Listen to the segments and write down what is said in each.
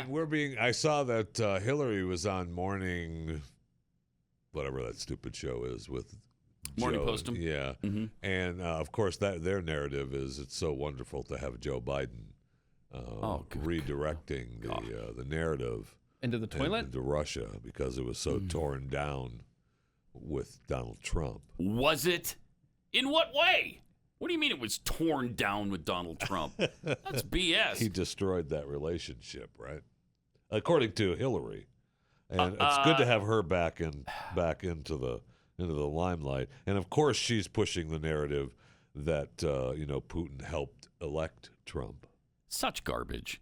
mean, I saw that Hillary was on morning, whatever that stupid show is with Morning Joe. Postum. Yeah. Mm-hmm. And, of course, their narrative is it's so wonderful to have Joe Biden redirecting the narrative. Into the toilet? Into Russia because it was so torn down with Donald Trump. Was it? In what way? What do you mean it was torn down with Donald Trump? That's BS. He destroyed that relationship, right? According to Hillary. And it's good to have her back into the limelight. And of course she's pushing the narrative that Putin helped elect Trump. Such garbage.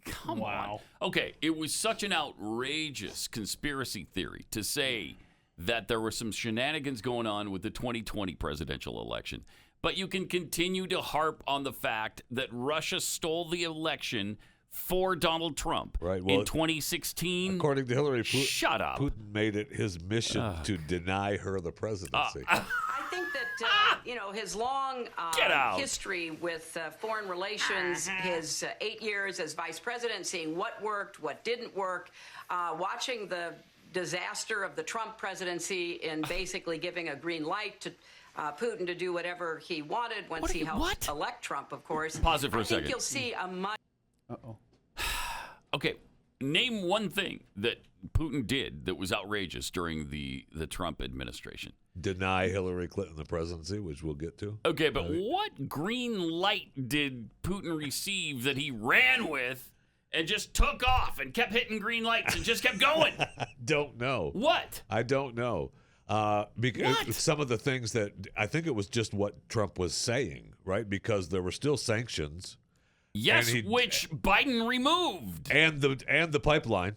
Come Wow. on. Okay, it was such an outrageous conspiracy theory to say that there were some shenanigans going on with the 2020 presidential election. But you can continue to harp on the fact that Russia stole the election for Donald Trump right. Well, in 2016. According to Hillary, shut up. Putin made it his mission to deny her the presidency. I think that his long history with foreign relations, his 8 years as vice president, seeing what worked, what didn't work, watching the disaster of the Trump presidency in basically giving a green light to Putin to do whatever he wanted once he helped elect Trump, of course. Pause it for a second. I think you'll see a much... Uh-oh. Okay, name one thing that Putin did that was outrageous during the Trump administration. Deny Hillary Clinton the presidency, which we'll get to. Okay, but what green light did Putin receive that he ran with and just took off and kept hitting green lights and just kept going? Don't know. What? I don't know. Because some of the things that I think it was just what Trump was saying, right? Because there were still sanctions. Yes, which Biden removed. And the pipeline.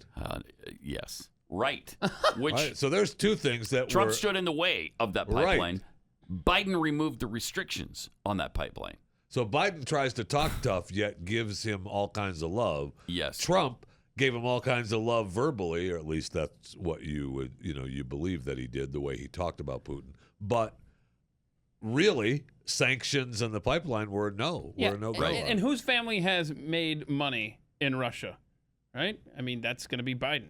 Yes. Right. Which right. So there's two things that Trump stood in the way of that pipeline. Right. Biden removed the restrictions on that pipeline. So Biden tries to talk tough, yet gives him all kinds of love. Yes. Trump gave him all kinds of love verbally, or at least that's what you believe that he did, the way he talked about Putin. But really, sanctions and the pipeline were no go. And whose family has made money in Russia, right? I mean, that's going to be Biden.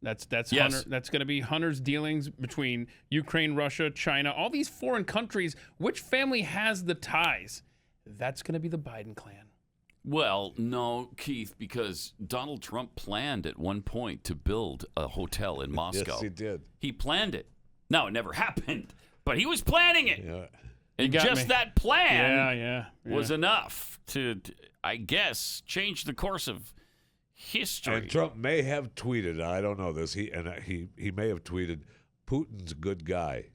That's yes. Hunter, that's going to be Hunter's dealings between Ukraine, Russia, China, all these foreign countries. Which family has the ties? That's going to be the Biden clan. Well, no, Keith, because Donald Trump planned at one point to build a hotel in Moscow. Yes, he did. He planned it. Now, it never happened, but he was planning it. Yeah. And just that plan was Yeah. enough to, I guess, change the course of history. And Trump may have tweeted, I don't know this, he may have tweeted, Putin's a good guy.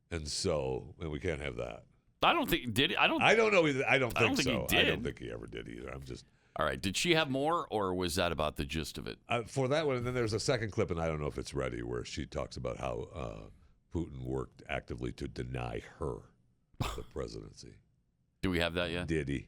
And so, we can't have that. I don't think did it. I don't know either. I don't think so. he did. I don't think he ever did either. I'm just. All right. Did she have more, or was that about the gist of it? For that one, and then there's a second clip, and I don't know if it's ready, where she talks about how Putin worked actively to deny her the presidency. Do we have that yet? Did he?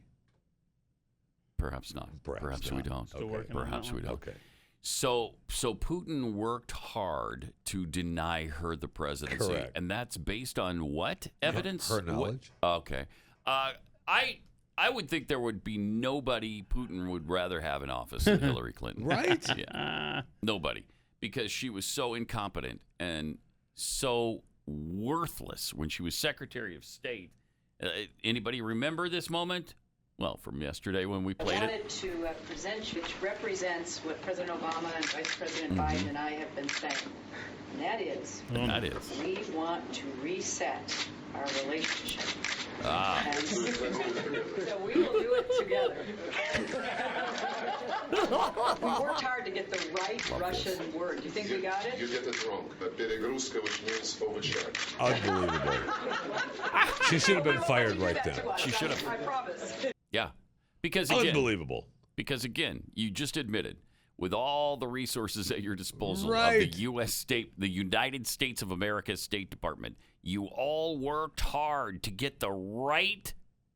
Perhaps not. Perhaps we don't. Still working on Perhaps that we one. don't. Okay. So Putin worked hard to deny her the presidency. Correct. And that's based on what evidence? Her knowledge. Okay. I would think there would be nobody Putin would rather have in office than Hillary Clinton. Right? Yeah. Nobody. Because she was so incompetent and so worthless when she was Secretary of State. Anybody remember this moment? Well, from yesterday when we played I wanted to present, which represents what President Obama and Vice President Biden and I have been saying. And that is, we want to reset our relationship. And so we will do it together. We worked hard to get the right Russian word. Do you think we got it? You get it wrong. Перегрузка, which means overcharge. Unbelievable. She should have been fired right then. She should have. I promise. Yeah. Because again, Unbelievable. Because again, you just admitted with all the resources at your disposal Right. of the United States of America State Department, you all worked hard to get the right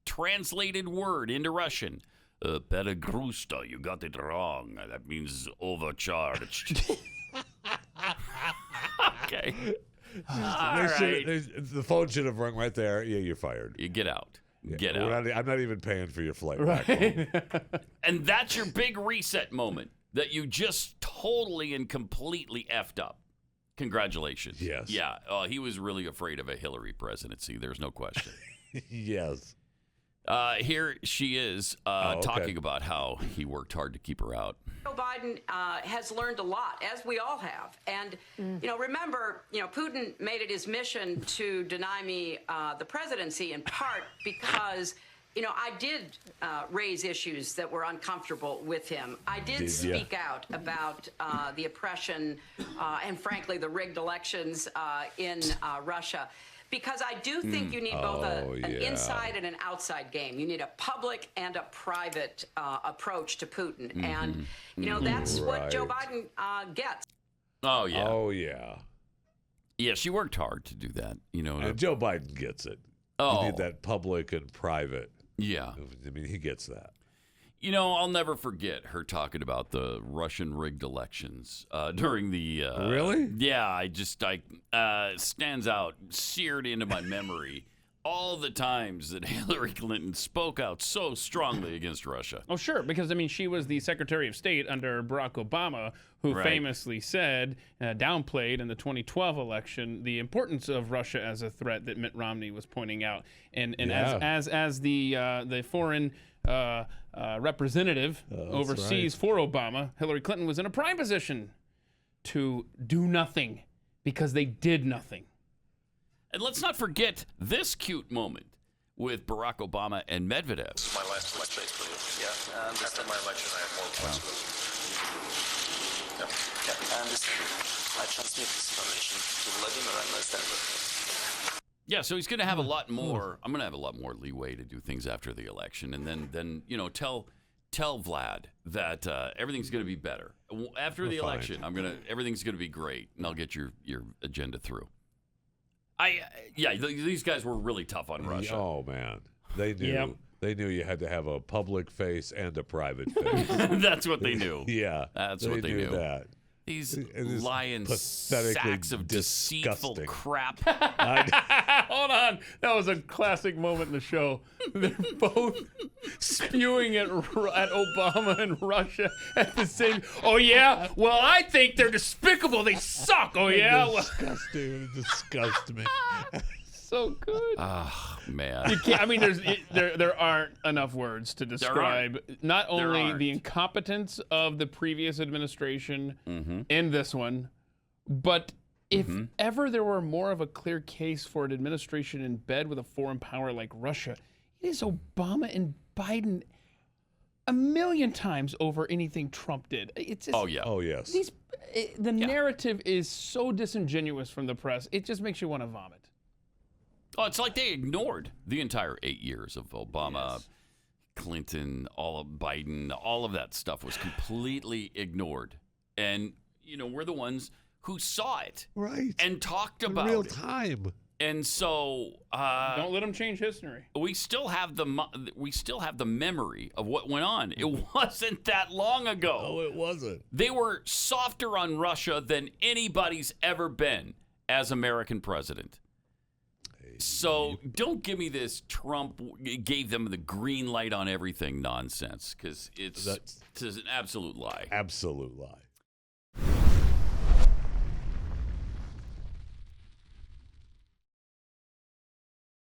translated word into Russian. Перегрузка, you got it wrong. That means overcharged. Okay. All right. The phone should have rung right there. Yeah, you're fired. You get out. Yeah, Get out. I'm not even paying for your flight back home. And that's your big reset moment. that you just totally and completely effed up. Congratulations. Yes. Yeah. He was really afraid of a Hillary presidency. There's no question. Yes. Here she is talking about how he worked hard to keep her out. Joe Biden has learned a lot, as we all have. And, remember, Putin made it his mission to deny me the presidency in part because, I did raise issues that were uncomfortable with him. I did speak out about the oppression and, frankly, the rigged elections in Russia. Because I do think you need both an inside and an outside game. You need a public and a private approach to Putin. And, that's what Joe Biden gets. Oh, yeah. Oh, yeah. Yeah, she worked hard to do that. And Joe Biden gets it. Oh. You need that public and private. Yeah. I mean, he gets that. I'll never forget her talking about the Russian rigged elections during the. Really? Yeah, stands out, seared into my memory. All the times that Hillary Clinton spoke out so strongly against Russia. Oh, sure, because, she was the Secretary of State under Barack Obama, who famously said, downplayed in the 2012 election, the importance of Russia as a threat that Mitt Romney was pointing out. And as the foreign representative overseas for Obama, Hillary Clinton was in a prime position to do nothing because they did nothing. And let's not forget this cute moment with Barack Obama and Medvedev. This is my last election. Yeah, and after my election, I have more responsibility. Yeah, and I transmit this information to Vladimir and I stand with him. Yeah, so he's going to have a lot more. I'm going to have a lot more leeway to do things after the election, and then tell Vlad that everything's going to be better after the election. Everything's going to be great, and I'll get your agenda through. These guys were really tough on Russia. Oh man, they knew. Yep. They knew you had to have a public face and a private face. That's what they knew. Yeah, that's what they knew. That. These lying sacks of deceitful crap. Hold on. That was a classic moment in the show. They're both spewing at Obama and Russia at the same. Oh, yeah? Well, I think they're despicable. They suck. Oh, yeah? Disgusting. It disgusts me. So good. Oh, man. You can't, there aren't enough words to describe not only the incompetence of the previous administration in this one, but if ever there were more of a clear case for an administration in bed with a foreign power like Russia, it is Obama and Biden a million times over anything Trump did. It's just, oh, yeah. Oh, yes. The narrative is so disingenuous from the press, it just makes you want to vomit. Oh, it's like they ignored the entire 8 years of Obama, Clinton, all of Biden, all of that stuff was completely ignored. And, we're the ones who saw it. Right. And talked about real it. time. And so don't let them change history. We still have the memory of what went on. It wasn't that long ago. Oh, it wasn't. They were softer on Russia than anybody's ever been as American president. So don't give me this Trump gave them the green light on everything nonsense, because it's an absolute lie. Absolute lie.